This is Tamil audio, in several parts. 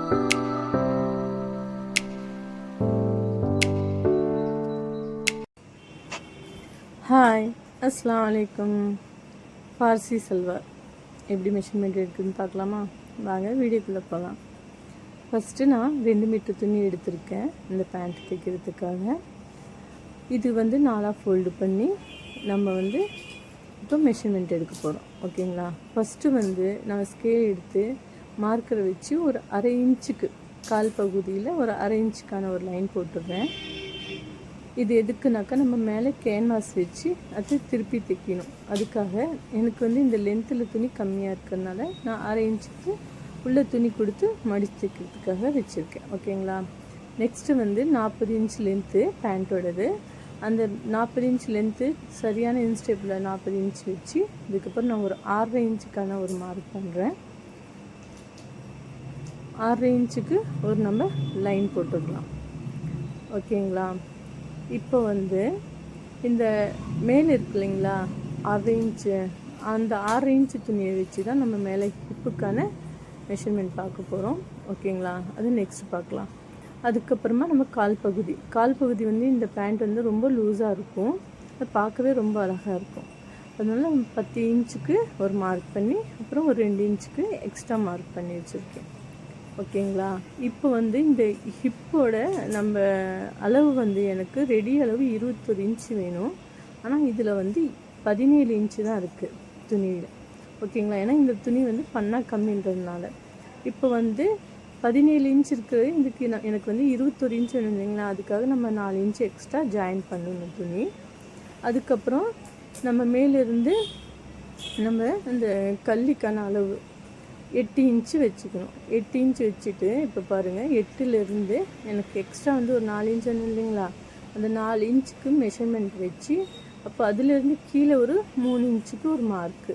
ஹாய், அஸ்ஸலாமு அலைக்கும். ஃபார்சி சல்வார் எப்படி மெஷர்மெண்ட் இருக்குதுன்னு பார்க்கலாமா? வாங்க வீடியோக்குள்ளே போகலாம். ஃபஸ்ட்டு நான் 2 மீட்டர் துணி எடுத்திருக்கேன் இந்த பேண்ட் தைக்கிறதுக்காக. இது 4 ஃபோல்டு பண்ணி நம்ம இப்போ மெஷர்மெண்ட் எடுக்க போகிறோம். ஓகேங்களா? ஃபஸ்ட்டு நான் ஸ்கேல் எடுத்து மார்க்கரை வச்சு ஒரு 1/2 இன்ச்சுக்கு கால் பகுதியில் ஒரு 1/2 இன்ச்சுக்கான ஒரு லைன் போட்டுடுறேன். இது எதுக்குனாக்கா நம்ம மேலே கேன்வாஸ் வச்சு அது திருப்பி தைக்கணும். அதுக்காக எனக்கு இந்த லென்த்தில் துணி கம்மியாக இருக்கிறதுனால நான் 1/2 இன்ச்சுக்கு உள்ள துணி கொடுத்து மடித்து தைக்கிறதுக்காக வச்சுருக்கேன். ஓகேங்களா? நெக்ஸ்ட்டு 40 இன்ச் லென்த்து பேண்ட்டோடது. அந்த 40 இன்ச் லென்த்து சரியான இன்ஸ்டேப்பில் 40 இன்ச் வச்சு இதுக்கப்புறம் நான் ஒரு 6.5 இன்ச்சுக்கான ஒரு மார்க் பண்ணுறேன். 6.5 இன்ச்சுக்கு ஒரு நம்ம லைன் போட்டுடலாம். ஓகேங்களா? இப்போ இந்த மேலே இருக்கு இல்லைங்களா 6 இன்ச்சு, அந்த 6 இன்ச்சு துணியை வச்சு தான் நம்ம மேலே ஹிப்புக்கான மெஷர்மெண்ட் பார்க்க போகிறோம். ஓகேங்களா? அது நெக்ஸ்ட் பார்க்கலாம். அதுக்கப்புறமா நம்ம கால் பகுதி இந்த பேண்ட் ரொம்ப லூஸாக இருக்கும், அதை பார்க்கவே ரொம்ப அழகாக இருக்கும். அதனால நம்ம 10 இன்ச்சுக்கு ஒரு மார்க் பண்ணி அப்புறம் ஒரு 2 இன்ச்சுக்கு எக்ஸ்ட்ரா மார்க் பண்ணி வச்சுருக்கேன். ஓகேங்களா? இப்போ இந்த ஹிப்போட நம்ம அளவு எனக்கு ரெடி அளவு 21 இன்ச்சு வேணும். ஆனால் இதில் 17 இன்ச்சு தான் இருக்குது துணியில். ஓகேங்களா? ஏன்னா இந்த துணி பண்ணா கம்மின்றதுனால இப்போ 17 இன்ச் இருக்குது. இதுக்கு எனக்கு 21 இன்ச் வேணும் இல்லைங்களா? அதுக்காக நம்ம 4 இன்ச்சு எக்ஸ்ட்ரா ஜாயின் பண்ணணும் துணி. அதுக்கப்புறம் நம்ம மேலேருந்து நம்ம இந்த கல்லிக்கான அளவு 8 இன்ச்சு வச்சுக்கணும். 8 இன்ச்சு வச்சுட்டு இப்போ பாருங்கள், 8லேருந்து எனக்கு எக்ஸ்ட்ரா ஒரு 4 இன்ச் வேணும் இல்லைங்களா? அந்த 4 இன்ச்சுக்கு மெஷர்மெண்ட் வச்சு அப்போ அதுலேருந்து கீழே ஒரு 3 இன்ச்சுக்கு ஒரு மார்க்கு.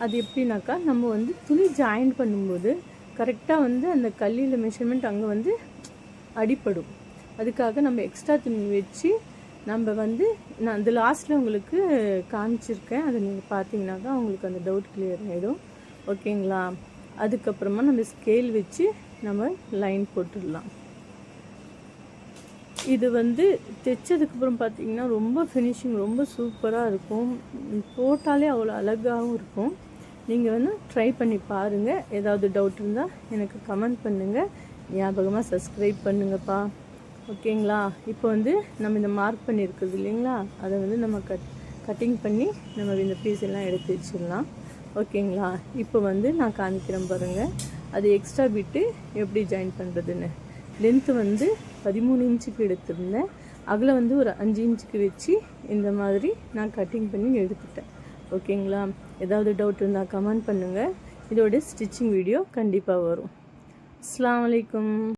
அது எப்படின்னாக்கா நம்ம துணி ஜாயின் பண்ணும்போது கரெக்டாக அந்த கல்லியில் மெஷர்மெண்ட் அங்கே அடிப்படும். அதுக்காக நம்ம எக்ஸ்ட்ரா துணி வச்சு நம்ம நான் அந்த லாஸ்ட்டில் உங்களுக்கு காமிச்சிருக்கேன். அதை நீங்கள் பார்த்தீங்கன்னாக்கா உங்களுக்கு அந்த டவுட் கிளியர் ஆகிடும். ஓகேங்களா? அதுக்கப்புறமா நம்ம ஸ்கேல் வச்சு நம்ம லைன் போட்டுடலாம். இது தைச்சதுக்கப்புறம் பார்த்திங்கன்னா ரொம்ப ஃபினிஷிங் ரொம்ப சூப்பராக இருக்கும். போட்டாலே அவ்வளோ அழகாகவும் இருக்கும். நீங்கள் ட்ரை பண்ணி பாருங்கள். ஏதாவது டவுட் இருந்தால் எனக்கு கமெண்ட் பண்ணுங்கள். ஞாபகமாக சப்ஸ்கிரைப் பண்ணுங்கப்பா. ஓகேங்களா? இப்போ நம்ம இந்த மார்க் பண்ணியிருக்குது இல்லைங்களா, அதை நம்ம கட்டிங் பண்ணி நம்ம இந்த பீஸ் எல்லாம் எடுத்து வச்சிடலாம். ஓகேங்களா? இப்போ நான் காமிக்கிறேன் பாருங்கள், அது எக்ஸ்ட்ரா பிட்டு எப்படி ஜாயின் பண்ணுறதுன்னு. லென்த்து 13 இன்ச்சுக்கு எடுத்திருந்தேன். அதில் ஒரு 5 இன்ச்சுக்கு வச்சு இந்த மாதிரி நான் கட்டிங் பண்ணி எடுத்துட்டேன். ஓகேங்களா? ஏதாவது டவுட் இருந்தால் கமெண்ட் பண்ணுங்கள். இதோட ஸ்டிச்சிங் வீடியோ கண்டிப்பாக வரும். அஸ்ஸலாமு அலைக்கும்.